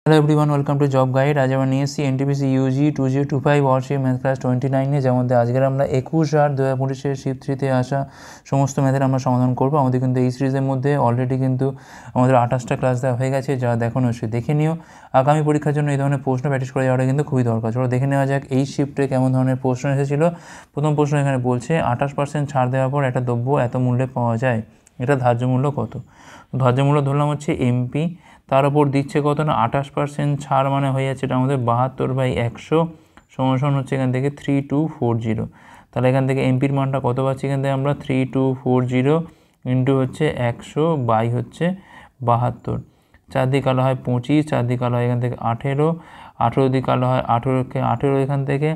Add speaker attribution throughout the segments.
Speaker 1: Hello everyone, welcome to job guide. আজ আমরা নিয়ে এসেছি এনটিপিসি ইউজি 2025 ওয়ার্কশিপ ম্যাথ ক্লাস 29, যার মধ্যে আজকের আমরা 21/8/2025 শিফট 3-তে আসা সমস্ত ম্যাথের আমরা সমাধান করবো। আমাদের কিন্তু এই সিরিজের মধ্যে অলরেডি কিন্তু আমাদের 28টা ক্লাস দেওয়া হয়ে গেছে, যা দেখানো হচ্ছে দেখে নিও। আগামী পরীক্ষার জন্য এই ধরনের প্রশ্ন প্র্যাকটিস করে যাওয়াটা কিন্তু খুবই দরকার। চলো দেখে নেওয়া যাক এই শিফটে কেমন ধরনের প্রশ্ন এসেছিলো। প্রথম প্রশ্ন এখানে বলছে 28% ছাড় দেওয়ার পর একটা দ্রব্য এত মূল্যে পাওয়া যায়, এটা ধার্য মূল্য কত? ধার্য মূল্য ধরলাম হচ্ছে এমপি, তার উপর দিচ্ছে কত না 28% ছাড়, মানে হয়ে যাচ্ছে এটা আমাদের 72/100 সমান হচ্ছে এখান থেকে 3240। তাহলে এখান থেকে এমপির মানটা কত পাচ্ছি? এখান থেকে আমরা 3240 ইন্টু হচ্ছে 100 বাই হচ্ছে 72। 4 দিয়ে কালো হয় 25, 4 দিয়ে কালো হয় এখান থেকে 18, 18 দিয়ে কালো হয় 18কে 18 এখান থেকে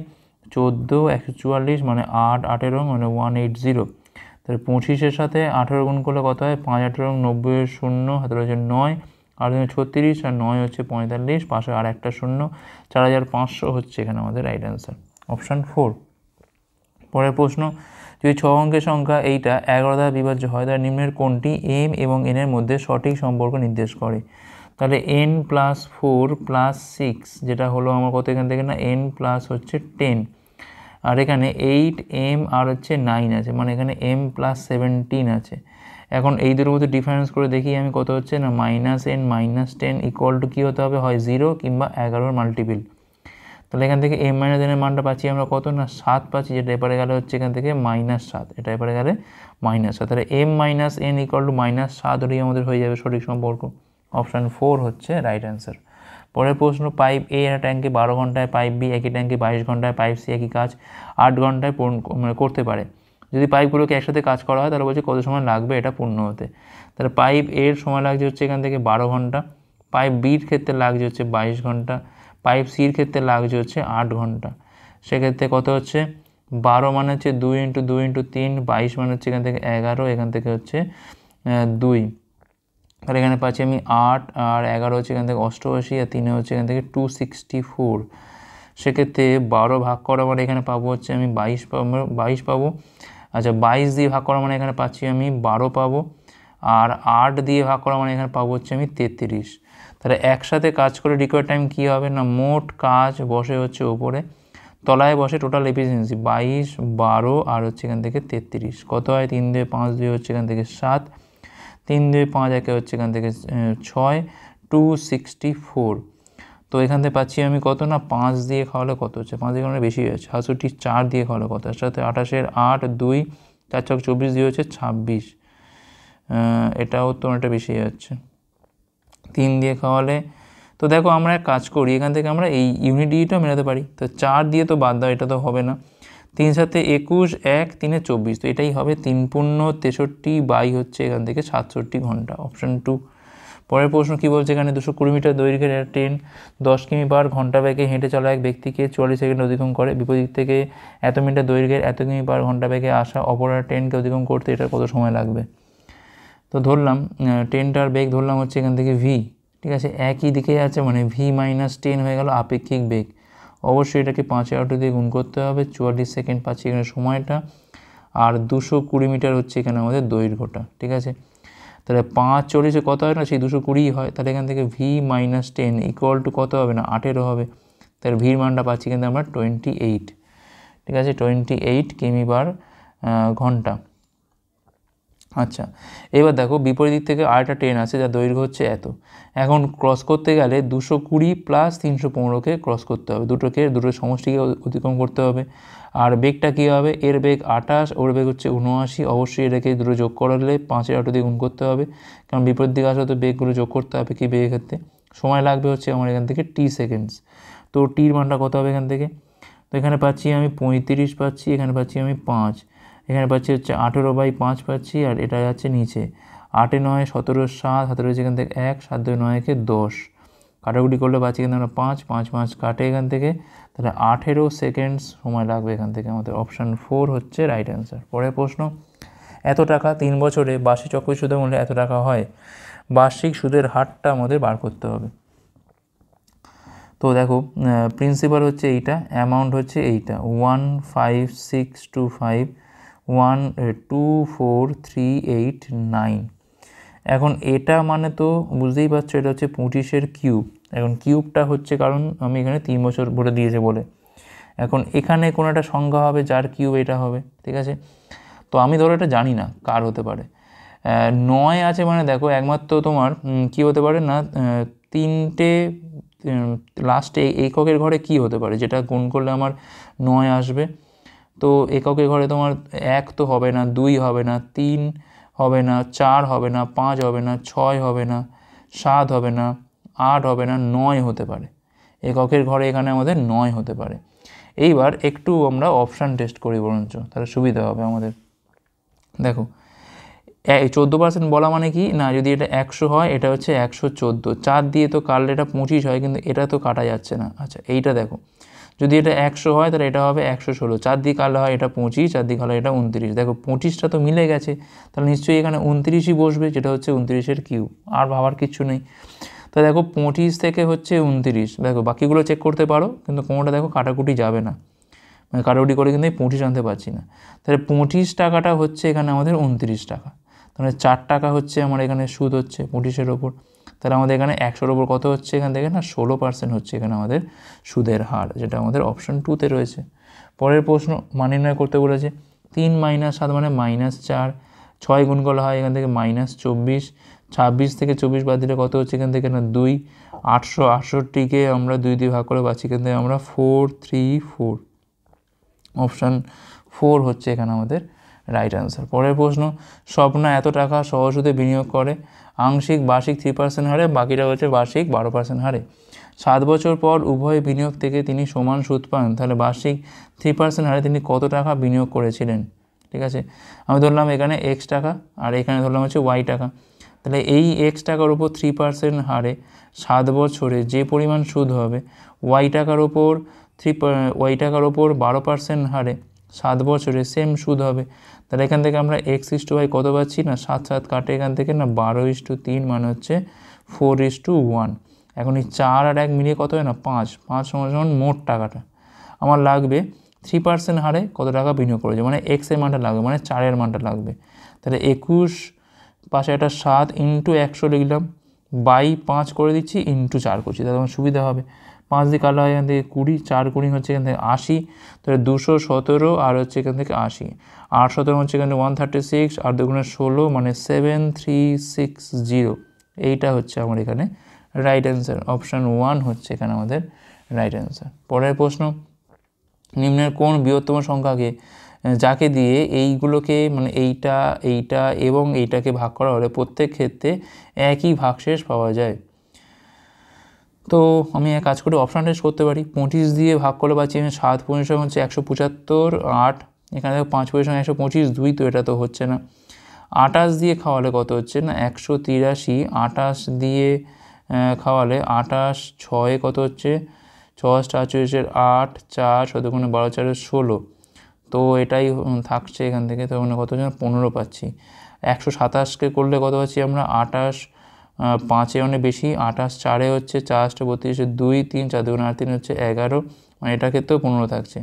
Speaker 1: 14, 144 মানে 8 18 মানে 180। তাহলে 25-এর সাথে 18 গুণ করলে কত হয়? 5 18 90 শূন্য, হাতে রয়েছে 9, আর 36 আর 9 হচ্ছে 45, পাশে আর একটা শূন্য, 4500 হচ্ছে এখানে আমাদের রাইট অ্যান্সার, অপশান 4। পরের প্রশ্ন, যদি 6 অঙ্কের সংখ্যা এইটা 11 দ্বারা বিভাজ্য হয়, তাহলে নিম্নের কোনটি এম এবং এন এর মধ্যে সঠিক সম্পর্ক নির্দেশ করে? তাহলে n + 4 + 6 যেটা হলো আমার কত এখান থেকে না n প্লাস হচ্ছে 10, আর এখানে 8 m আর হচ্ছে 9 আছে, মানে এখানে m + 17 আছে। এখন এই দুটোর মধ্যে ডিফারেন্স করে দেখি আমি কত হচ্ছে না -n - 10 ইকুয়াল টু কী হতে হবে? হয় 0 কিংবা 11 মাল্টিপিল। তাহলে এখান থেকে m - n এর মানটা পাচ্ছি আমরা কত না 7 পাচ্ছি, যেটা এবারে গেলে হচ্ছে এখান থেকে -7, এটা এবারে গেলে -7। তাহলে m - n ইকুয়াল টু -7 হলেই আমাদের হয়ে যাবে সঠিক সম্পর্ক, অপশান 4 হচ্ছে রাইট অ্যান্সার। পরের প্রশ্ন, পাইপ এ একটা ট্যাঙ্কে 12 ঘন্টায়, পাইপ বি একই ট্যাঙ্কে 22 ঘন্টায়, পাইপ সি একই কাজ 8 ঘন্টায় করতে পারে। যদি পাইপগুলোকে একসাথে কাজ করা হয় তাহলে বলছে কত সময় লাগবে এটা পূর্ণ হতে? তাহলে পাইপ এর সময় লাগছে হচ্ছে এখান থেকে 12 ঘন্টা, পাইপ বির ক্ষেত্রে লাগছে হচ্ছে 22 ঘন্টা, পাইপ সির ক্ষেত্রে লাগছে হচ্ছে 8 ঘন্টা। সেক্ষেত্রে কত হচ্ছে? 12 মানে হচ্ছে 2 × 2 × 3, 22 মানে হচ্ছে এখান থেকে 11, এখান থেকে হচ্ছে 2। তাহলে এখানে পাচ্ছি আমি 8 আর 11 হচ্ছে এখান থেকে 88, আর 3 হচ্ছে এখান থেকে 264। সেক্ষেত্রে 12 ভাগ করা মানে এখানে পাবো হচ্ছে আমি 22 পাবো। আচ্ছা, 22 দিয়ে ভাগ করা মানে এখানে পাচ্ছি আমি 12 পাবো, আর 8 দিয়ে ভাগ করা মানে এখানে পাবো হচ্ছে আমি 33। তাহলে একসাথে কাজ করে রিকোয়ার্ড টাইম কী হবে না, মোট কাজ বসে হচ্ছে ওপরে, তলায় বসে টোটাল এফিসিয়েন্সি 22, 12 আর হচ্ছে এখান থেকে 33। কত হয়? 3 2 5 2 হচ্ছে এখান থেকে 7, 3 2 5 1 হচ্ছে এখান থেকে 6, 264। তো এখান থেকে পাচ্ছি আমি কত না 5 দিয়ে খাওয়ালে কত হচ্ছে? 5 দিয়ে খাওয়ালে বেশি হয়ে যাচ্ছে, 67, 4 দিয়ে খাওয়ালে কত? তার সাথে 28-এর 8, 2, 4 4 24 দিয়ে হচ্ছে 26, এটাও তো অনেকটা বেশি যাচ্ছে 3 দিয়ে খাওয়ালে। তো দেখো আমরা এক কাজ করি, এখান থেকে আমরা এই ইউনিট ডিজিটও মেলাতে পারি। তো 4 দিয়ে তো বাদ দাও, এটা তো হবে না। 3 7 21, 1 3 24, তো এটাই হবে 3 × 63 বাই হচ্ছে এখান থেকে 67 ঘন্টা, অপশান 2। পরের প্রশ্ন কী বলছে? এখানে 220 মিটার দৈর্ঘ্যের একটা ট্রেন 10 কিমি/ঘন্টা বেগে হেঁটে চলা এক ব্যক্তিকে 44 সেকেন্ড অতিক্রম করে। বিপরীত থেকে এত মিটার দৈর্ঘ্যের এত কিমি/ঘন্টা বেগে আসা অপর একটা ট্রেনকে অতিক্রম করতে এটার কত সময় লাগবে? তো ধরলাম ট্রেনটার বেগ ধরলাম হচ্ছে এখান থেকে v, ঠিক আছে, একই দিকে যাচ্ছে মানে v - 10 হয়ে গেল আপেক্ষিক বেগ। অবশ্যই এটাকে 5/8 দিয়ে গুণ করতে হবে, 44 সেকেন্ড পাচ্ছি এখানে সময়টা, আর 220 মিটার হচ্ছে এখানে আমাদের দৈর্ঘ্যটা, ঠিক আছে। তাহলে 5 40 কত হয় না, সেই 220 হয়। তাহলে এখান থেকে v - 10 ইকুয়াল টু কত হবে না 18 হবে। তাহলে ভির মানটা পাচ্ছি কিন্তু আমরা 28, ঠিক আছে, 28 কিমি/ঘন্টা। আচ্ছা, এবার দেখো বিপরীত দিক থেকে আরেকটা ট্রেন আছে যার দৈর্ঘ্য হচ্ছে এত। এখন ক্রস করতে গেলে 220 + 315কে ক্রস করতে হবে, দুটো সমষ্টিকে অতিক্রম করতে হবে। আর বেগটা কী হবে? এর বেগ 28, ওর বেগ হচ্ছে 79। অবশ্যই এটাকে দুটো যোগ করলে 5/8 দিয়ে গুণ করতে হবে, কারণ বিপরীত দিকে আসলে তো বেগগুলো যোগ করতে হবে কি বেগের ক্ষেত্রে। সময় লাগবে হচ্ছে আমার এখান থেকে t সেকেন্ডস। তো টির মানটা কত হবে এখান থেকে? তো এখানে পাচ্ছি আমি 35 পাচ্ছি, এখানে পাচ্ছি আমি 5, এখানে পাচ্ছি হচ্ছে 18/5 পাচ্ছি, আর এটা যাচ্ছে নিচে 8 9 17 7, হাতে রয়েছে এখান থেকে 1, 7 2 9 কে 10, কাটাকুটি করলে পাচ্ছি কিন্তু আমরা 5 5 5 কাটে এখান থেকে। তাহলে 18 সেকেন্ড সময় লাগবে এখান থেকে আমাদের, অপশান 4 হচ্ছে রাইট অ্যান্সার। পরের প্রশ্ন, এত টাকা 3 বছরে বার্ষিক চক্রবৃদ্ধি সুদের মূল্যে এত টাকা হয়, বার্ষিক সুদের হারটা আমাদের বার করতে হবে। তো দেখো প্রিন্সিপাল হচ্ছে এইটা, অ্যামাউন্ট হচ্ছে এইটা 15625 12439। এখন এটা মানে তো বুঝতেই পারছো এটা হচ্ছে 25-এর কিউব, এখন কিউবটা হচ্ছে কারণ আমি এখানে 3 বছর বলে দিয়েছে বলে। এখন এখানে কোনো একটা সংখ্যা হবে যার কিউব এটা হবে, ঠিক আছে। তো আমি ধরো এটা জানি না কার হতে পারে। 9 আছে মানে দেখো একমাত্র তোমার কি হতে পারে না, 3টে লাস্টে এককের ঘরে কি হতে পারে, যেটা গুণ করলে আমার 9 আসবে। তো এককের ঘরে তোমার 1 তো হবে না, 2 হবে না, 3 হবে না, 4 হবে না, 5 হবে না, 6 হবে না, 7 হবে না, 8 হবে না, 9 হতে পারে। এককের ঘরে এখানে আমাদের 9 হতে পারে। এইবার একটু আমরা অপশান টেস্ট করি বরঞ্চ, তাহলে সুবিধা হবে আমাদের। দেখো 14% বলা মানে কি না, যদি এটা 100 হয় এটা হচ্ছে 114, 4 দিয়ে তো কাটলে এটা 25 হয়, কিন্তু এটা তো কাটা যাচ্ছে না। আচ্ছা এইটা দেখো, যদি এটা 100 হয় তাহলে এটা হবে 116, 4 দিয়ে কাটলে হয় এটা 25, 4 দিয়ে কাটলে এটা 29। দেখো 25টা তো মিলে গেছে, তাহলে নিশ্চয়ই এখানে 29ই বসবে, যেটা হচ্ছে 29-এর কিউব, আর ভাবার কিচ্ছু নেই। তো দেখো 25 থেকে হচ্ছে 29, দেখো বাকিগুলো চেক করতে পারো, কিন্তু কোনোটা দেখো কাটাকুটি যাবে না, মানে কাটাকুটি করে কিন্তু 25 আনতে পারছি না। তাহলে 25 টাকাটা হচ্ছে এখানে আমাদের 29 টাকা, তাহলে 4 টাকা হচ্ছে আমার এখানে সুদ হচ্ছে 25-এর ওপর। তাহলে আমাদের এখানে 100-র ওপর কত হচ্ছে এখান থেকে না, 16% হচ্ছে এখানে আমাদের সুদের হার, যেটা আমাদের অপশান 2-তে রয়েছে। পরের প্রশ্ন মান নির্ণয় করতে বলেছে। 3 - 7 মানে -4, 6 গুণ করলে হয় এখান থেকে -24, 26 থেকে 24 বাদ দিলে কত হচ্ছে এখান থেকে না 2, 868কে আমরা 2 দিয়ে ভাগ করে পাচ্ছি এখান থেকে আমরা 434। অপশান 4 হচ্ছে এখানে আমাদের রাইট অ্যান্সার। পরের প্রশ্ন, স্বপ্না এত টাকা সহজ সুদে বিনিয়োগ করে আংশিক বার্ষিক 3% হারে, বাকিটা হচ্ছে বার্ষিক 12% হারে। 7 বছর পর উভয় বিনিয়োগ থেকে তিনি সমান সুদ পান, তাহলে বার্ষিক 3% হারে তিনি কত টাকা বিনিয়োগ করেছিলেন? ঠিক আছে, আমি ধরলাম এখানে এক্স টাকা আর এখানে ধরলাম হচ্ছে ওয়াই টাকা। তাহলে এই এক্স টাকার উপর 3% হারে 7 বছরে যে পরিমাণ সুদ হবে, ওয়াই টাকার ওপর 12% হারে 7 বছরে সেম সুদ হবে। তাহলে এখান থেকে আমরা x/y কত পাচ্ছি না, 7 7 কাটে এখান থেকে না 12/3 মানে হচ্ছে 4/1। এখন এই 4 আর 1 মিলিয়ে কত হয় না 5, 5 সমান মোট টাকাটা আমার লাগবে 3% হারে কত টাকা বিনিয়োগ করেছে, মানে এক্সের মানটা লাগবে, মানে 4-এর মানটা লাগবে। তাহলে 21 পাশে একটা 7 ইন্টু 100 লিখলাম, বাই 5 করে দিচ্ছি, ইন্টু 4 করছি, তাহলে আমার সুবিধা হবে। 5 দিয়ে কাটলে হয় এখান থেকে 20, 4 20 হচ্ছে এখান থেকে 80, তাহলে 217 আর হচ্ছে এখান থেকে 80, 8 17 হচ্ছে এখানে 136 আর 2 গুণে 16 মানে 7360। এইটা হচ্ছে আমার এখানে রাইট অ্যান্সার। অপশান 1 হচ্ছে এখানে আমাদের রাইট অ্যান্সার। পরের প্রশ্ন, নিম্নের কোন বৃহত্তম সংখ্যাকে যাকে দিয়ে এইগুলোকে মানে এইটা এইটা এবং এইটাকে ভাগ করা হলে প্রত্যেক ক্ষেত্রে একই ভাগশেষ পাওয়া যায়? তো আমি এক কাজ করে অপশান টেস্ট করতে পারি। 25 দিয়ে ভাগ করলে পাচ্ছি আমি 7 পরিসং হচ্ছে 175, 8 এখানে 5 পরিসং 125, 2 তো এটা তো হচ্ছে না। 28 দিয়ে খাওয়ালে কত হচ্ছে না 183, 28 দিয়ে খাওয়ালে 28, 6 কত হচ্ছে 6 4 8, 4 7 গুণে 12 4 16, তো এটাই থাকছে এখান থেকে, তো মানে কত হচ্ছে 15 পাচ্ছি। 127কে করলে কত পাচ্ছি আমরা 28, 5-এ অনেক বেশি, 28 4-এ হচ্ছে 4 32, 2 3 4 2 8 3 হচ্ছে 11, মানে এটা ক্ষেত্রেও 15 থাকছে।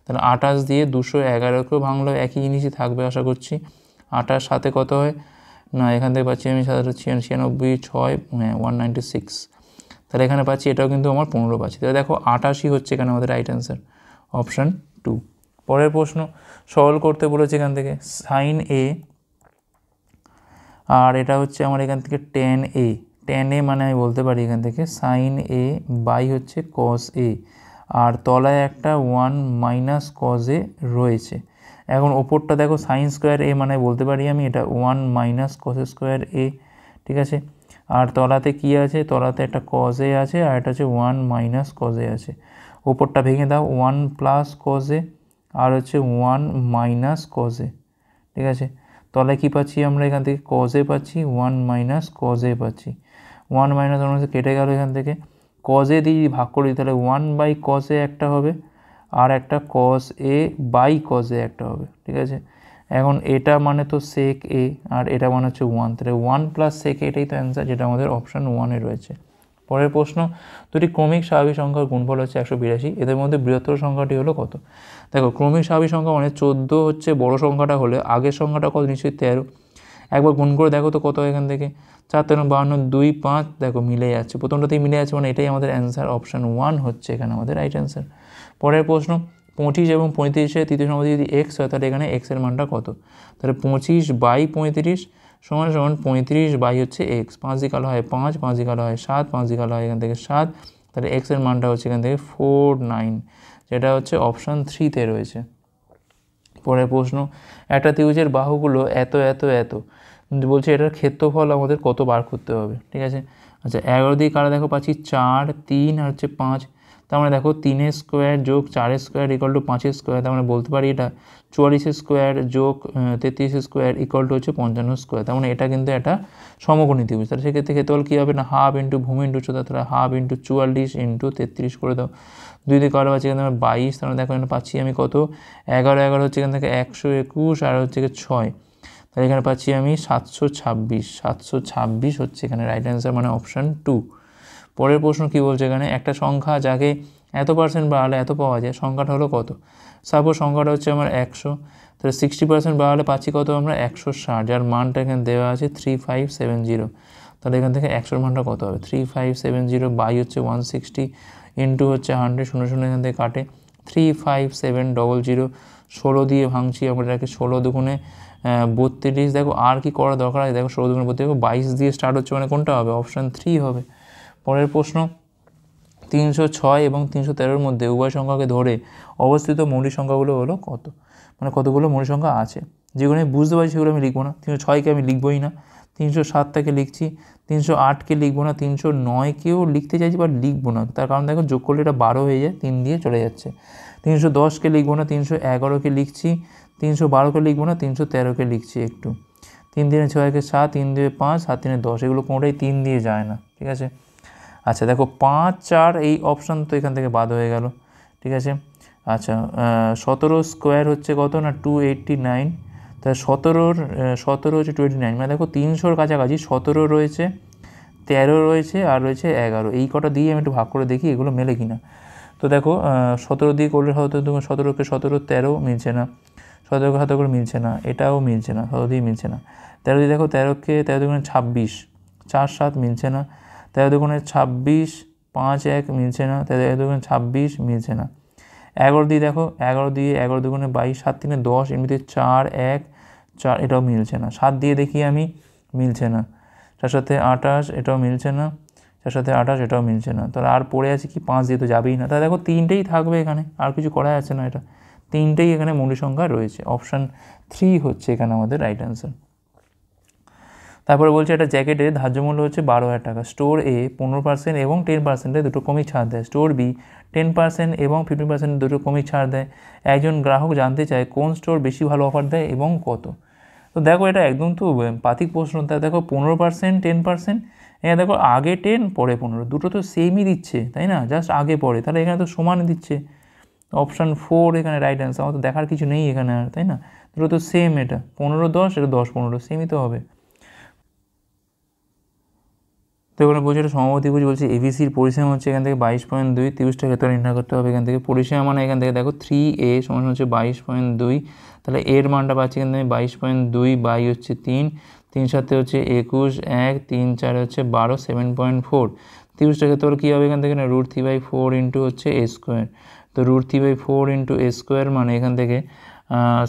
Speaker 1: তাহলে 28 দিয়ে 211কেও ভাঙলেও একই জিনিসই থাকবে আশা করছি। 28 7-এ কত হয় না, এখান থেকে পাচ্ছি আমি 96, 6 196, তাহলে এখানে পাচ্ছি এটাও কিন্তু আমার 15 পাচ্ছি। তাহলে দেখো 88 হচ্ছে এখানে আমাদের রাইট অ্যান্সার, অপশান 2। পরের প্রশ্ন, সরল করতে বলেছে এখান থেকে সাইন এ, আর এটা হচ্ছে আমার এখান থেকে tan a, tan a মানে আমি বলতে পারি এখান থেকে সাইন এ বাই হচ্ছে কস এ, আর তলায় একটা 1 মাইনাস কস এ রয়েছে। এখন ওপরটা দেখো সাইন স্কোয়ার এ মানে বলতে পারি আমি এটা 1 মাইনাস কস স্কোয়ার এ, ঠিক আছে। আর তলাতে কি আছে, তলাতে একটা কস এ আছে আর এটা হচ্ছে 1 মাইনাস কস এ আছে। ওপরটা ভেঙে দাও, 1 প্লাস কস এ আর হচ্ছে 1 মাইনাস কস এ, ঠিক আছে। তলায় কী পাচ্ছি আমরা এখান থেকে কস এ পাচ্ছি, 1 মাইনাস কস এ পাচ্ছি। 1 মাইনাস 1 কেটে গেল এখান থেকে, কস এ দিয়ে ভাগ করে দিই তাহলে 1 বাই কস এ একটা হবে আর একটা কস এ বাই কস এ একটা হবে, ঠিক আছে। এখন এটা মানে তো সেক এ আর এটা মানে হচ্ছে 1, তাহলে 1 প্লাস সেক এটাই তো অ্যান্সার, যেটা আমাদের অপশান 1-এ রয়েছে। পরের প্রশ্ন, দুটি ক্রমিক স্বাভাবিক সংখ্যার গুণফল হচ্ছে 182, এদের মধ্যে বৃহত্তর সংখ্যাটি হলো কত? দেখো ক্রমিক স্বাভাবিক সংখ্যা মানে 14 হচ্ছে বড় সংখ্যাটা হলে আগের সংখ্যাটা কত, নিশ্চয়ই 13। একবার গুণ করে দেখো তো কত এখান থেকে, 4 × 52 2 5, দেখো মিলে যাচ্ছে, প্রথমটাতেই মিলে যাচ্ছে, মানে এটাই আমাদের অ্যান্সার, অপশান 1 হচ্ছে এখানে আমাদের রাইট অ্যান্সার। পরের প্রশ্ন, 25 এবং 35-এর তৃতীয় সমবাহু যদি এক্স হয় তাহলে এখানে এক্সের মানটা কত? তাহলে 25/35 সমান 35 হচ্ছে এক্স, 5 দিয়ে কালো হয় 5, 5 দিয়ে কালো হয় 7, 5 দিয়ে কালো হয় এখান থেকে 7, তাহলে এক্সের মানটা হচ্ছে এখান থেকে 49, যেটা হচ্ছে অপশান 3-তে রয়েছে। পরের প্রশ্ন, একটা ত্রিভুজের বাহুগুলো এত এত এত, বলছে এটার ক্ষেত্রফল আমাদের কত বার করতে হবে, ঠিক আছে। আচ্ছা 11 দিয়ে কারা দেখো পাচ্ছি 4, 3 আর হচ্ছে 5, তার মানে দেখো 3 স্কোয়ার যোগ 4 স্কোয়ার ইকুয়াল টু 5 স্কোয়ার, তার মানে বলতে পারি এটা 44 স্কোয়ার যোগ 33 স্কোয়ার ইকুয়াল টু হচ্ছে 55 স্কোয়ার, তার মানে এটা কিন্তু একটা সমকোণী ত্রিভুজ। তাহলে সেক্ষেত্রে ক্ষেত্রফল কী হবে না, হাফ ইন্টু ভূমি ইন্টু উচ্চতা, তাহলে হাফ ইন্টু 44 ইন্টু 33 করে দাও, 2 দিয়ে কারো পাচ্ছি এখানে 22, তাহলে দেখো এখানে পাচ্ছি আমি কত, 11 হচ্ছে এখান থেকে 121 আর হচ্ছে 6, তাহলে এখানে পাচ্ছি আমি 726 হচ্ছে এখানে রাইট অ্যান্সার, মানে অপশান 2। পরের প্রশ্ন কী বলছে এখানে, একটা সংখ্যা যাকে এত % বাড়ালে এত পাওয়া যায়, সংখ্যাটা হলো কত? সাপোজ সংখ্যাটা হচ্ছে আমার 100, তাহলে 60% বাড়ালে পাচ্ছি কত আমরা, 160, যার মানটা এখানে দেওয়া আছে 3570, তাহলে এখান থেকে 100-এর মানটা কত হবে, 3570 বাই হচ্ছে 160 ইন্টু হচ্ছে 100, 0 এখান থেকে কাটে, 35700, 16 দিয়ে ভাঙছি আমরা এটাকে, 16 দুগুণে 32, দেখো আর কি করা দরকার আছে, দেখো 16 দুগুণে 32, দেখো 22 দিয়ে স্টার্ট হচ্ছে, মানে কোনটা হবে, অপশান 3 হবে। পরের প্রশ্ন, 306 এবং 313-এর মধ্যে উভয় সংখ্যাকে ধরে অবস্থিত মৌলিক সংখ্যাগুলো হলো কত, মানে কতগুলো মৌলিক সংখ্যা আছে, যেগুলো আমি বুঝতে পারছি সেগুলো আমি লিখবো না, 306-কে আমি লিখবই না, 307-টাকে লিখছি, 308-কে লিখবো না, 309-কেও লিখতে চাইছি বাট লিখবো না, তার কারণ দেখো যোগ করলে এটা 12 হয়ে যায়, 3 দিয়ে চলে যাচ্ছে, 310-কে লিখবো না, 311-কে লিখছি, 312-কে লিখবো না, 313-কে লিখছি একটু, 3 × 6 = 7, 3 × 5, 7 × 10, এগুলো কোনোটাই 3 দিয়ে যায় না, ঠিক আছে। আচ্ছা দেখো 5, 4 এই অপশান তো এখান থেকে বাদ হয়ে গেল, ঠিক আছে। আচ্ছা 17 স্কোয়ার হচ্ছে কত না 289, তাহলে 17 হচ্ছে 289, মানে দেখো 300-র কাছাকাছি 17 রয়েছে, 13 রয়েছে আর রয়েছে 11, এই কটা দিয়ে আমি একটু ভাগ করে দেখি এগুলো মেলে কিনা। তো দেখো 17 দিয়ে করলে 17কে 17, 13 মিলছে না, 17কে 17 করে মিলছে না, এটাও মিলছে না, 17 দিয়ে মিলছে না, 13 দিয়ে দেখো 13কে 13 দুগুণে 26, 4 7 মিলছে না, 13 দুগুণে 26, 5 1 মিলছে না, 13 দুগুণে 26 মিলছে না, 11 দিয়ে দেখো 11 দিয়ে 11 দুগুণে 22, 7 3 10, এমনিতে 4 1 4, এটাও মিলছে না, 7 দিয়ে দেখি আমি, মিলছে না, 4 7 28, এটাও মিলছে না, 4 7 28, এটাও মিলছে না, তাহলে আর পড়ে আছে কি, 5 দিয়ে তো যাবেই না, তাহলে দেখো 3টেই থাকবে এখানে, আর কিছু করা যাচ্ছে না, এটা 3টেই এখানে মৌলিক সংখ্যা রয়েছে, অপশান 3 হচ্ছে এখানে আমাদের রাইট অ্যান্সার। তারপরে বলছে একটা জ্যাকেটের ধার্য মূল্য হচ্ছে 12,000 টাকা, স্টোর এ 15% এবং 10% দুটো কমই ছাড় দেয়, স্টোর বি 10% এবং 15% দুটো কমই ছাড় দেয়, একজন গ্রাহক জানতে চায় কোন স্টোর বেশি ভালো অফার দেয় এবং কত। তো দেখো এটা একদম তো পাতিক প্রশ্ন, তা দেখো 15%, 10%, এখানে দেখো আগে 10 পরে 15, দুটো তো সেমই দিচ্ছে তাই না, জাস্ট আগে পরে, তাহলে এখানে তো সমান দিচ্ছে, অপশান 4 এখানে রাইট অ্যান্সার, আমার তো দেখার কিছু নেই এখানে আর, তাই না, দুটো তো সেম, এটা 15-10, এটা 10-15, সেমই তো হবে। তো এখানে বলছে এটা সমবাহু ত্রিভুজ, বলছে এবিসির পরিসীমা হচ্ছে এখান থেকে 22.2, ত্রিভুজটা ক্ষেত্র নির্ণয় করতে হবে এখান থেকে, পরিসীমা মানে এখান থেকে দেখো 3a সমান হচ্ছে 22.2, তাহলে এর মানটা পাচ্ছি এখান থেকে 22.2 বাই হচ্ছে 3, 3 7 হচ্ছে 21, 1 3 4 হচ্ছে 12, 7.4, ত্রিভুজটা ক্ষেত্র কী হবে এখান থেকে না, √3/4 ইন্টু হচ্ছে a স্কোয়ার, তো √3/4 ইন্টু a স্কোয়ার মানে এখান থেকে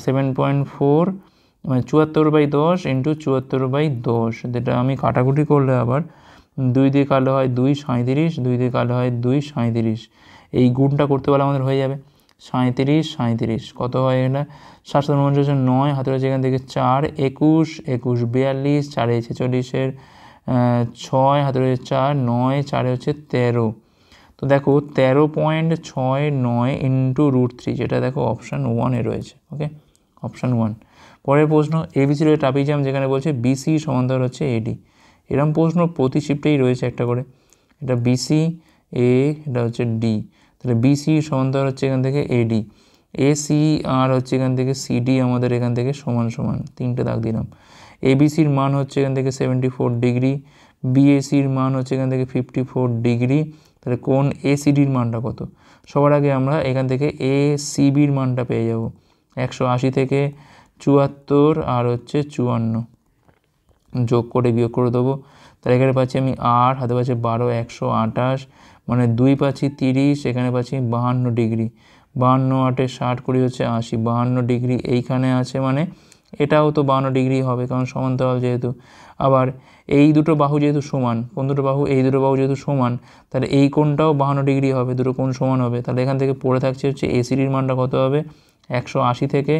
Speaker 1: 7.4, মানে 74/10 ইন্টু 74/10, যেটা আমি কাটাকুটি করলে আবার 2 দিয়ে কাটলে হয় 2 37, 2 দিয়ে কাটলে হয় 2 37, এই গুণটা করতে পারলে আমাদের হয়ে যাবে 37 37, কত হয় এটা, 7 7 হচ্ছে 9, হাতে রয়েছে এখান থেকে 4 21 21 42, 4 46-এর 6, হাতে রয়েছে 4 9 4 হচ্ছে 13, তো দেখো 13.69 ইন্টু √3, যেটা দেখো অপশান 1-এ রয়েছে, ওকে অপশান 1। পরের প্রশ্ন, এবিসি রয়েছে ট্রাপিজিয়াম, যেখানে বলছে বিসি সমান্তরাল হচ্ছে এডি, এরকম প্রশ্ন প্রতি শিফটেই রয়েছে একটা করে, এটা বিসি এ, এটা হচ্ছে ডি, তাহলে বিসি সমান্তরাল হচ্ছে এখান থেকে এডি, এসি আর হচ্ছে এখান থেকে সিডি আমাদের এখান থেকে সমান সমান, 3টে দাগ দিলাম, এবিসির মান হচ্ছে এখান থেকে 74 ডিগ্রি, বিএসির মান হচ্ছে এখান থেকে 54 ডিগ্রি, তাহলে কোন এসিডির মানটা কত, সবার আগে আমরা এখান থেকে এসিবির মানটা পেয়ে যাব, 180 থেকে 74 আর হচ্ছে 54, যোগ করে বিয়োগ করে দেবো। তাহলে এখানে পাচ্ছি আমি 8, হাতে পাচ্ছি 12, 128, মানে 2 পাচ্ছি 30, এখানে পাচ্ছি 52 ডিগ্রি। 52, 8, 60, 20 হচ্ছে 80, 52 ডিগ্রি এইখানে আছে, মানে এটাও তো 52 ডিগ্রি হবে, কারণ সমান্তরাল যেহেতু। আবার এই দুটো বাহু যেহেতু সমান, কোন দুটো বাহু, এই দুটো বাহু যেহেতু সমান, তাহলে এই কোণটাও 52 ডিগ্রি হবে, দুটো কোণ সমান হবে। তাহলে এখান থেকে পড়ে থাকছে হচ্ছে এসিডির মানটা কত হবে, 180 থেকে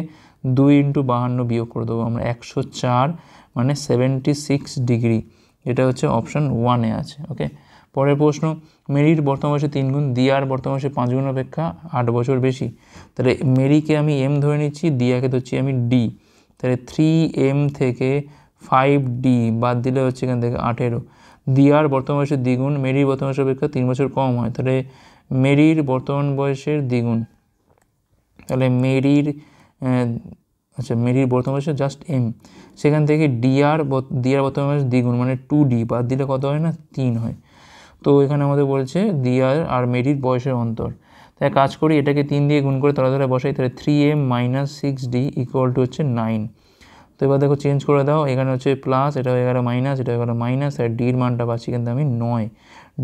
Speaker 1: 2 × 52 বিয়োগ করে দেবো আমরা, 104, মানে 76 ডিগ্রি। এটা হচ্ছে অপশান 1-এ আছে। ওকে, পরের প্রশ্ন, মেরির বর্তমান বয়সে 3 গুণ, দিয়ার বর্তমান বয়সে 5 গুণ অপেক্ষা 8 বছর বেশি। তাহলে মেরিকে আমি এম ধরে নিচ্ছি, দিয়াকে ধরছি আমি ডি। তাহলে 3m থেকে 5d বাদ দিলে হচ্ছে এখান থেকে 18। দিয়ার বর্তমান বয়সের দ্বিগুণ, মেরির বর্তমান বয়সের অপেক্ষা 3 বছর কম হয়, তাহলে মেরির বর্তমান বয়সের দ্বিগুণ। তাহলে মেরির মেরির বর্তমান বয়সে জাস্ট এম, সেখান থেকে দিয়ার বর্তমান বয়স দ্বিগুণ মানে 2d বাদ দিলে কত হয় না, 3 হয়। তো এখানে আমাদের বলছে দিয়ার আর মেরির বয়সের অন্তর। তাই কাজ করি, এটাকে 3 দিয়ে গুণ করে তলাতলে বসাই, তাহলে 3m - 6d = হচ্ছে 9। তো এবার দেখো চেঞ্জ করে দাও, এখানে হচ্ছে প্লাস, এটা হয়ে গেল মাইনাস, এটা হয়ে গেল মাইনাস, আর ডির মানটা পাচ্ছি কিন্তু আমি 9।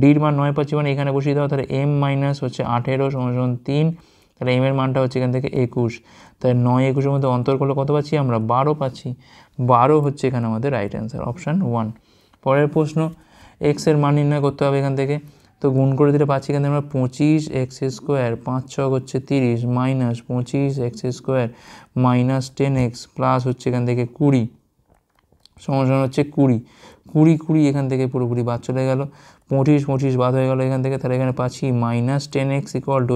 Speaker 1: ডির মান 9 পাচ্ছি, মানে এখানে বসিয়ে দাও, তাহলে m - হচ্ছে 18 = 3, তাহলে m এর মানটা হচ্ছে এখান থেকে 21। তাহলে 9, 21-এর মধ্যে অন্তর করলে কত পাচ্ছি আমরা, 12 পাচ্ছি। 12 হচ্ছে এখানে আমাদের রাইট অ্যান্সার, অপশান 1। পরের প্রশ্ন, x এর মান নির্ণয় করতে হবে এখান থেকে। তো গুণ করে দিলে পাচ্ছি এখান থেকে আমরা 25x², 5 6 হচ্ছে 30, minus 25x² minus 10x plus হচ্ছে এখান থেকে 20 সমান হচ্ছে 20। 20 20 এখান থেকে পুরোপুরি বাদ চলে গেল, 25 25 বাদ হয়ে গেল এখান থেকে। তাহলে এখানে পাচ্ছি -10x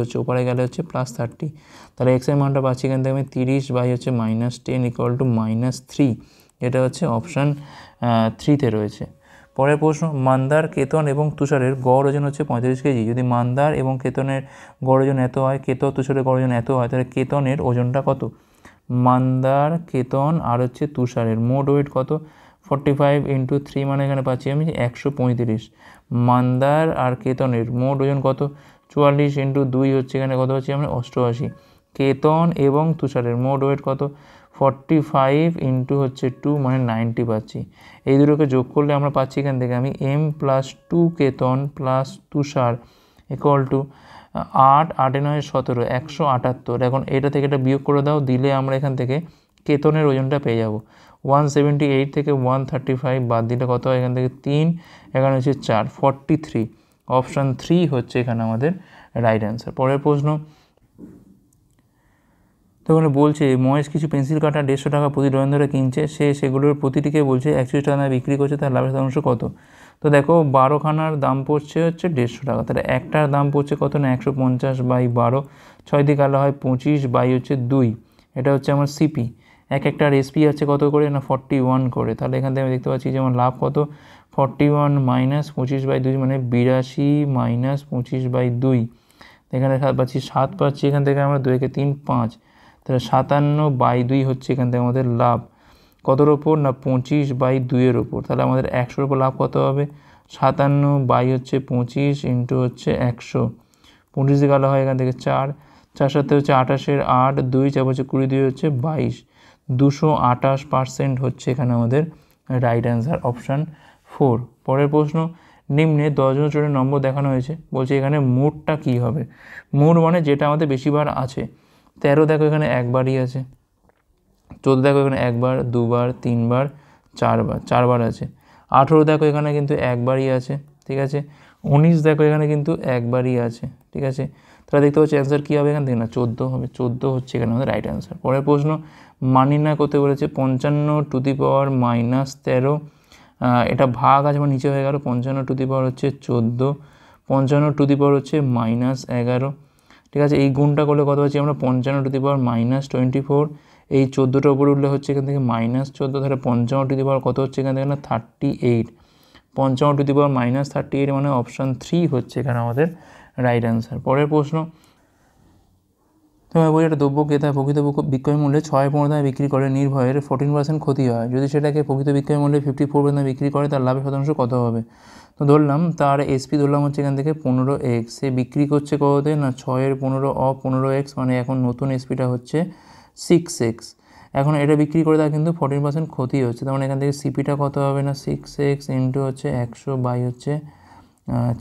Speaker 1: হচ্ছে ওপরে গেলে হচ্ছে +30। তাহলে x এর মানটা পাচ্ছি এখান থেকে আমি 30 বাই হচ্ছে -10 -3। এটা হচ্ছে অপশান 3-তে রয়েছে। পরের প্রশ্ন, মান্দার, কেতন এবং তুষারের গড় ওজন হচ্ছে 35 কেজি। যদি মান্দার এবং কেতনের গড় ওজন এত হয়, তুষারের গড় ওজন এত হয়, তাহলে কেতনের ওজনটা কত? মান্দার, কেতন আর হচ্ছে তুষারের মোট ওয়েট কত? 45 × 3, মানে এখানে পাচ্ছি আমি 135। মান্দার আর কেতনের মোট ওজন কত? 44 × 2 হচ্ছে এখানে কত পাচ্ছি আমরা, 88। কেতন এবং তুষারের মোট ওয়েট কত? 45 × হচ্ছে 2, মানে 90 পাচ্ছি। এই দুটোকে যোগ করলে আমরা পাচ্ছি এখান থেকে আমি m + 2 কেতন প্লাস তুষার = 8, 8 9 17, 178। এখন এটা থেকে এটা বিয়োগ করে দাও, দিলে আমরা এখান থেকে কেতনের ওজনটা পেয়ে যাব। 178 থেকে 135 বাদ দিলে কত হয়, এখান থেকে 3, এখানে হচ্ছে 4, 43। অপশান 3 হচ্ছে এখানে আমাদের রাইট অ্যান্সার। পরের প্রশ্ন, তো এখানে বলছে মহেশ কিছু পেন্সিল কাটা 150 টাকা প্রতি ডজন ধরে কিনছে, সে সেগুলোর প্রতিটিকে বলছে 41 টাকা বিক্রি করছে, তার লাভের শতাংশ কত? তো দেখো 12খানার দাম পড়ছে হচ্ছে 150 টাকা, তাহলে একটার দাম পড়ছে কত না, 150/12, 6 দিয়ে কালো হয় 25 বাই হচ্ছে 2। এটা হচ্ছে আমার সিপি। একটার এসপি আছে কত করে না, 41 করে। তাহলে এখান থেকে আমি দেখতে পাচ্ছি যে আমার লাভ কত, 41 - 25/2, মানে 82 - 25/2। এখানে পাচ্ছি 7 পাচ্ছি, এখান থেকে আমরা 2 × 3 5, তাহলে 57/2 হচ্ছে এখান থেকে আমাদের লাভ। কতর ওপর না, 25/2-এর ওপর। তাহলে আমাদের 100-র ওপর লাভ কত হবে, 57/25 × হচ্ছে 100। 25 দিয়ে গেলো হয় এখান থেকে 4, 4 7 হচ্ছে 28-এর 8, 2 4 হচ্ছে 20, 2 হচ্ছে 22। 228% হচ্ছে এখানে আমাদের রাইট অ্যান্সার, অপশান 4। পরের প্রশ্ন, নিম্নে 10 জন স্টুডেন্ট নম্বর দেখানো হয়েছে, বলছে এখানে মোটটা কী হবে? মোট মানে যেটা আমাদের বেশিবার আছে। 13 দেখো এখানে একবারই আছে, 14 দেখো এখানে একবার, দুবার, 3 বার, 4 বার আছে। 18 দেখো এখানে কিন্তু একবারই আছে, ঠিক আছে। 19 দেখো এখানে কিন্তু একবারই আছে, ঠিক আছে। তাহলে দেখতে পাচ্ছি অ্যান্সার কী হবে এখান থেকে না, 14 হবে। 14 হচ্ছে এখানে আমাদের রাইট অ্যান্সার। পরের প্রশ্ন, মান নির্ণয় করতে বলেছে 55 - 13, এটা ভাগ আছে মানে নিচে হয়ে গেল, 55 হচ্ছে 14, 55 হচ্ছে -11, ঠিক আছে। এই গুণটা করলে কত হচ্ছে আমরা, 55 - 24, এই 14টার উপরে উঠলে হচ্ছে এখান থেকে -14, তাহলে 55 কত হচ্ছে এখান থেকে না, 38। 55 - 38 মানে অপশান 3 হচ্ছে এখানে আমাদের রাইট অ্যান্সার। পরের প্রশ্ন, তোমার বই একটা দ্রব্য ক্রেতা প্রকৃত বিক্রয় মূল্যে 6-15 দামে বিক্রি করে, নির্ভয়ের 14% ক্ষতি হয়। যদি সেটাকে প্রকৃত বিক্রয় মূল্যে 54 দামে বিক্রি করে, তার লাভের শতাংশ কত হবে? তো ধরলাম তার এসপি ধরলাম হচ্ছে এখান থেকে 15x, সে বিক্রি করছে কততে না, 6-এর 15 অফ 15x, মানে এখন নতুন এসপিটা হচ্ছে 6x। এখন এটা বিক্রি করে তার কিন্তু 14% ক্ষতি হচ্ছে। তার মানে এখান থেকে সিপিটা কত হবে না 6x ইন্টু হচ্ছে 100 বাই হচ্ছে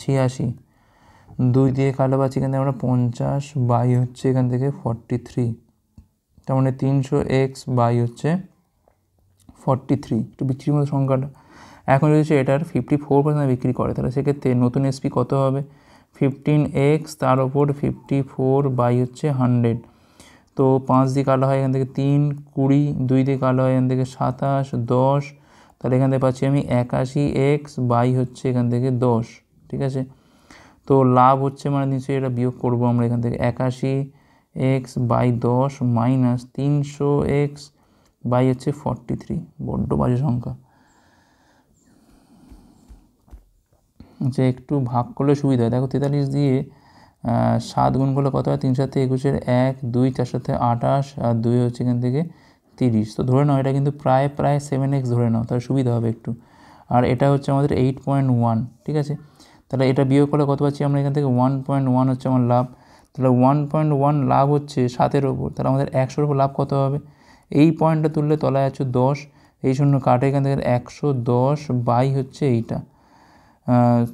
Speaker 1: 86, 2 দিয়ে কালো পাচ্ছি এখান থেকে আমরা 50 বাই হচ্ছে এখান থেকে 43, তার মানে 300x বাই হচ্ছে 43, একটু বিক্রির মতো সংখ্যাটা। এখন যদি সে এটার 54% বিক্রি করে তাহলে সেক্ষেত্রে নতুন এসপি কত হবে 15x তার ওপর 54 বাই হচ্ছে 100, তো 5 দিয়ে কালো হয় এখান থেকে 3, 20, 2 দিয়ে কালো হয় এখান থেকে 27, 10, তাহলে এখান থেকে পাচ্ছি আমি 81x বাই হচ্ছে এখান থেকে 10, ঠিক আছে। তো লাভ হচ্ছে মানে নিশ্চয়ই এটা বিয়োগ করবো আমরা এখান থেকে 81x by 10 minus 300x by হচ্ছে 43, বড্ড বাজে সংখ্যা। যে একটু ভাগ করলে সুবিধা হয়। দেখো 43 দিয়ে 7 গুণ করলে কত হয় 3 সাথে 21, 1, 2, 4 সাথে 28 আর 2 হচ্ছে এখান থেকে 30, তো ধরে নাও এটা কিন্তু প্রায় 7x ধরে নাও, তাহলে সুবিধা হবে একটু। আর এটা হচ্ছে আমাদের 8.1, ঠিক আছে। তাহলে এটা বিয়োগ করলে কত পাচ্ছি আমরা এখান থেকে 1.1 হচ্ছে আমার লাভ। তাহলে 1.1 লাভ হচ্ছে 7-এর ওপর, তাহলে আমাদের 100-এর ওপর লাভ কত হবে, এই পয়েন্টটা তুললে তলায় আছে 10, এই শূন্য কাটে এখান থেকে 110 বাই হচ্ছে এইটা।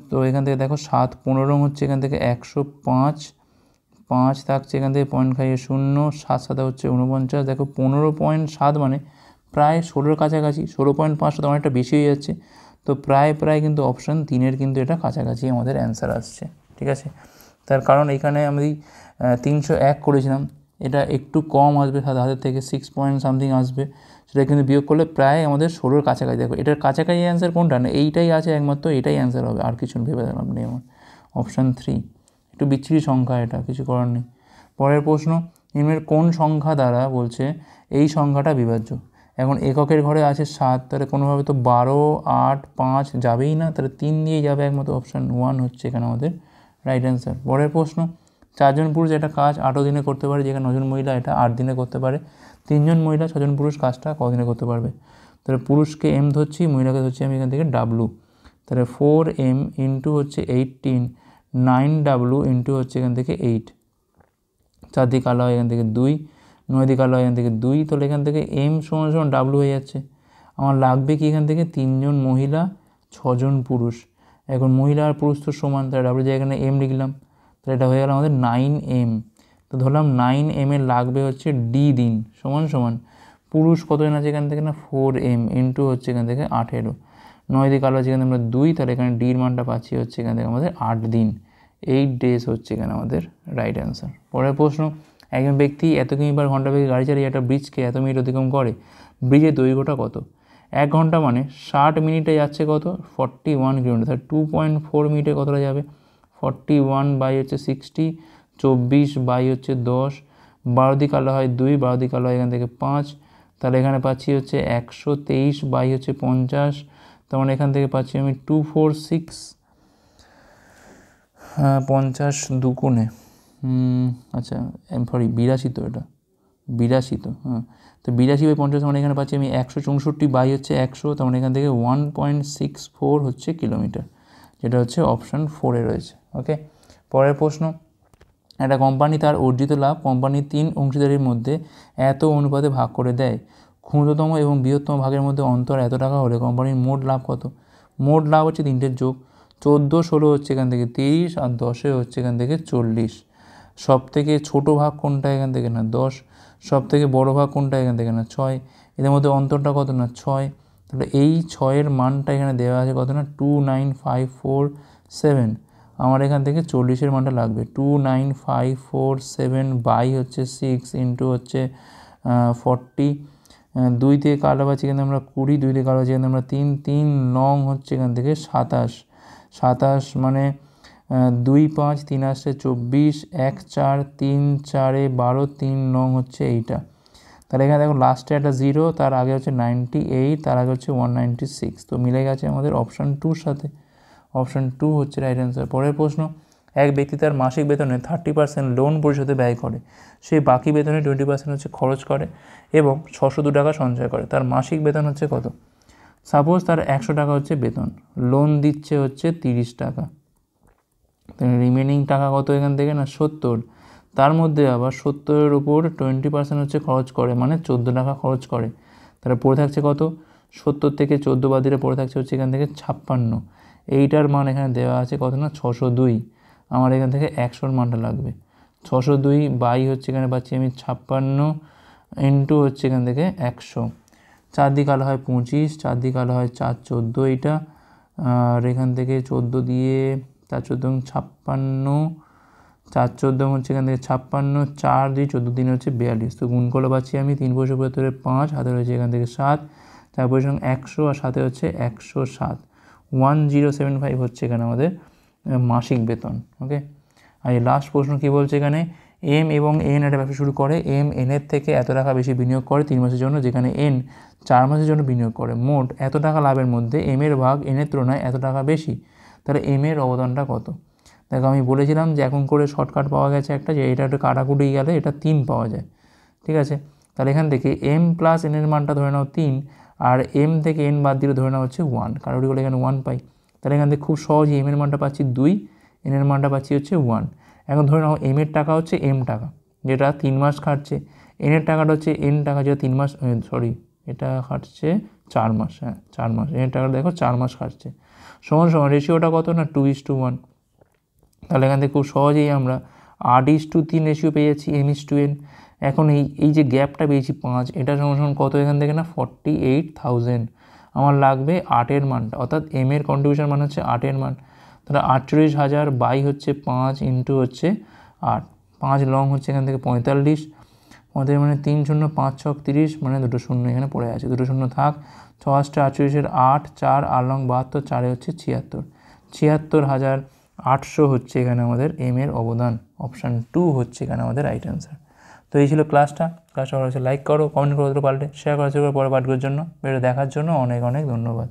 Speaker 1: তো এখান থেকে দেখো 7 15 হচ্ছে এখান থেকে 105, 5 থাকছে এখান থেকে পয়েন্ট খাইয়ে 0, 7 7 হচ্ছে 49, দেখো 15.7 মানে প্রায় 16-এর কাছাকাছি, 16.5 তো অনেকটা বেশি হয়ে যাচ্ছে। তো প্রায় কিন্তু অপশান 3-এর কিন্তু এটা কাছাকাছি আমাদের অ্যান্সার আসছে, ঠিক আছে। তার কারণ এখানে আমি 301 করেছিলাম, এটা একটু কম আসবে হাতের থেকে 6 পয়েন্ট সামথিং আসবে, সেটা কিন্তু বিয়োগ করলে প্রায় আমাদের 16-এর কাছাকাছি। দেখো এটার কাছাকাছি অ্যান্সার কোনটা না, এইটাই আছে একমাত্র, এটাই অ্যান্সার হবে, আর কিছু ভেবে লাভ নেই আমার। অপশান 3 একটু বিচ্ছিরি সংখ্যা, এটা কিছু করার নেই। পরের প্রশ্ন, নিম্নের কোন সংখ্যা দ্বারা বলছে এই সংখ্যাটা বিভাজ্য। এখন এককের ঘরে আছে 7, তাহলে কোনোভাবে তো 12, 8, 5 যাবেই না, তাহলে 3 দিয়েই যাবে একমাত্র, অপশান 1 হচ্ছে এখানে আমাদের রাইট অ্যান্সার। পরের প্রশ্ন, 4 জন পুরুষ একটা কাজ 18 দিনে করতে পারে, যেখানে 9 জন মহিলা এটা 8 দিনে করতে পারে। 3 জন মহিলা 6 জন পুরুষ কাজটা কদিনে করতে পারবে। তাহলে পুরুষকে M ধরছি, মহিলাকে ধরছি আমি এখান থেকে W, তাহলে 4M ইন্টু হচ্ছে 18, 9W ইন্টু হচ্ছে এখান থেকে 8, 4 দিয়ে কালো হয় এখান থেকে 2, 9 দিয়ে কালো হয় এখান থেকে 2, তাহলে এখান থেকে M সমান W হয়ে যাচ্ছে। আমার লাগবে কি এখান থেকে 3 জন মহিলা 6 জন পুরুষ। এখন মহিলা আর পুরুষ তো সমান, তাহলে W জায়গায় এখানে M লিখলাম, তাহলে এটা হয়ে গেল আমাদের 9M। তো ধরলাম 9M এর লাগবে হচ্ছে D দিন, সমান পুরুষ কত জন আছে এখান থেকে না 4M ইন্টু হচ্ছে এখান থেকে 18, 9 দিয়ে কালো আছে এখানে আমরা 2, তাহলে এখানে ডির মানটা পাচ্ছি হচ্ছে এখান থেকে আমাদের 8 দিন, 8 days হচ্ছে এখানে আমাদের রাইট অ্যান্সার। পরের প্রশ্ন, একজন ব্যক্তি এত কিমি পার ঘন্টা বেগে গাড়ি চালিয়ে একটা ব্রিজকে এত মিনিট অতিক্রম করে, ব্রিজের দৈর্ঘ্যটা কত। 1 ঘন্টা মানে 60 মিনিটে যাচ্ছে কত 41 কিলোমিটার, 2.4 মিনিটে কতটা যাবে 41 বাই হচ্ছে 60, 24 বাই হচ্ছে 10, 12 দিয়ে কালো হয় 2, 12 দিয়ে কালো হয় এখান থেকে 5, তাহলে এখানে পাচ্ছি হচ্ছে 123 বাই হচ্ছে 50, তার মানে এখান থেকে পাচ্ছি আমি 246, 50 দুগুণে আচ্ছা সরি 82, তো এটা 82, তো হ্যাঁ, তো 82 বাই 50 মানে এখানে পাচ্ছি আমি 164 বাই হচ্ছে 100, তার মানে এখান থেকে 1.64 হচ্ছে কিলোমিটার, যেটা হচ্ছে অপশান 4-এ রয়েছে। ওকে, পরের প্রশ্ন, একটা কোম্পানি তার অর্জিত লাভ কোম্পানির 3 অংশীদারির মধ্যে এত অনুপাতে ভাগ করে দেয়, ক্ষুদ্রতম এবং বৃহত্তম ভাগের মধ্যে অন্তর এত টাকা হলে কোম্পানির মোট লাভ কত। মোট লাভ হচ্ছে 3টের যোগ, 14, 16 হচ্ছে এখান থেকে 30 আর 10 হচ্ছে এখান থেকে 40। সব থেকে ছোটো ভাগ কোনটা এখান থেকে না 10, সব থেকে বড়ো ভাগ কোনটা এখান থেকে না 6, এদের মধ্যে অন্তরটা কত না 6, তাহলে এই 6-এর মানটা এখানে দেওয়া আছে কত না 29547, আমার এখান থেকে 40-এর মানটা লাগবে 29547 বাই হচ্ছে 6 ইন্টু হচ্ছে 40, 2 থেকে কালো পাচ্ছি এখানে আমরা 20, 2 থেকে কালো পাচ্ছি এখানে আমরা 3, 3 9 হচ্ছে এখান থেকে 27 মানে 2 5 3 আসছে 24, 1 4 3 4 12, 3 9 হচ্ছে এইটা। তাহলে এখানে দেখো লাস্টে একটা 0, তার আগে হচ্ছে 98, তার আগে হচ্ছে 196, তো মিলে গেছে আমাদের অপশান 2-র সাথে, অপশান 2 হচ্ছে রাইট অ্যান্সার। পরের প্রশ্ন, এক ব্যক্তি তার মাসিক বেতনে 30% লোন পরিশোধে ব্যয় করে, সে বাকি বেতনে 20% হচ্ছে খরচ করে এবং 602 টাকা সঞ্চয় করে, তার মাসিক বেতন হচ্ছে কত। সাপোজ তার 100 টাকা হচ্ছে বেতন, লোন দিচ্ছে হচ্ছে 30 টাকা, রিমেনিং টাকা কত এখান থেকে না 70, তার মধ্যে আবার 70-এর উপর 20% হচ্ছে খরচ করে, মানে 14 টাকা খরচ করে। তাহলে পড়ে থাকছে কত? 70 থেকে 14 বাদ দিলে পড়ে থাকছে হচ্ছে এখান থেকে 56। এইটার মান এখানে দেওয়া আছে কত না 602। আমার এখান থেকে 100-র মানটা লাগবে। 602 বাই হচ্ছে এখানে পাচ্ছি আমি 56 ইন্টু হচ্ছে এখান থেকে 100। 4 দিয়ে কালো হয় 25, 4 দিয়ে কালো হয় 4 14 এইটা, আর এখান থেকে 14 দিয়ে 4 14 56, 4 14 হচ্ছে এখান থেকে 56, 4 দিয়ে 14 দিন হচ্ছে 42। তো গুণ করলে পাচ্ছি আমি 3×75 5, হাতে রয়েছে এখান থেকে 7, তারপরে সঙ্গে 100 আর সাথে হচ্ছে 107, 1075 হচ্ছে এখানে আমাদের মাসিক বেতন। ওকে, আর এই লাস্ট প্রশ্ন কী বলছে এখানে, এম এবং এন একটা ব্যবসা শুরু করে, এম এনের থেকে এত টাকা বেশি বিনিয়োগ করে 3 মাসের জন্য, যেখানে এন 4 মাসের জন্য বিনিয়োগ করে। মোট এত টাকা লাভের মধ্যে এম এর ভাগ এনের তুলনায় এত টাকা বেশি, তাহলে এম এর অবদানটা কত? দেখো আমি বলেছিলাম যে এখন করে শর্টকাট পাওয়া গেছে একটা, যে এটা একটু কাটাকুটি গেলে এটা 3 পাওয়া যায়। ঠিক আছে, তাহলে এখান থেকে এম প্লাস এনের মানটা ধরে নাও 3, আর এম থেকে এন বাদ দিলে ধরে নাও হচ্ছে 1, কাটাকুটি করলে এখানে 1 পাই। তাহলে এখান থেকে খুব সহজেই এম এর মানটা পাচ্ছি 2, এনের মানটা পাচ্ছি হচ্ছে 1। এখন ধরে নাও এম এর টাকা হচ্ছে এম টাকা, যেটা 3 মাস খাটছে, এনের টাকাটা হচ্ছে এন টাকা, যেটা 3 মাস, এটা খাটছে 4 মাস, 4 মাস, এনের টাকাটা দেখো 4 মাস খাটছে। সমান সমান রেশিওটা কত না 2:1। তাহলে এখান থেকে খুব সহজেই আমরা 8:3 রেশিও পেয়ে যাচ্ছি m:n। এখন এই যে গ্যাপটা পেয়েছি 5, এটা সমান সমান কত এখান থেকে না 48,000। আমার লাগবে 8-এর মানটা, অর্থাৎ এম এর কন্ট্রিবিউশন মান হচ্ছে 8-এর মান। তাহলে 48,000 বাই হচ্ছে 5 ইন্টু হচ্ছে 8, 5 লং হচ্ছে এখান থেকে 45, আমাদের মানে 3 শূন্য 5 6 30, মানে দুটো শূন্য এখানে পড়ে আছে, দুটো শূন্য থাক। 6 8 48-এর 8, 4 8 লং 72, 4 হচ্ছে 76, 76,800 হচ্ছে এখানে আমাদের এম এর অবদান। অপশান 2 হচ্ছে এখানে আমাদের রাইট অ্যান্সার। তো এই ছিল ক্লাসটা ভালো লাগছে লাইক করো, কমেন্ট করো, পাল্টে শেয়ার করার পরে পাঠগুলোর জন্য, ভিডিও দেখার জন্য অনেক অনেক ধন্যবাদ।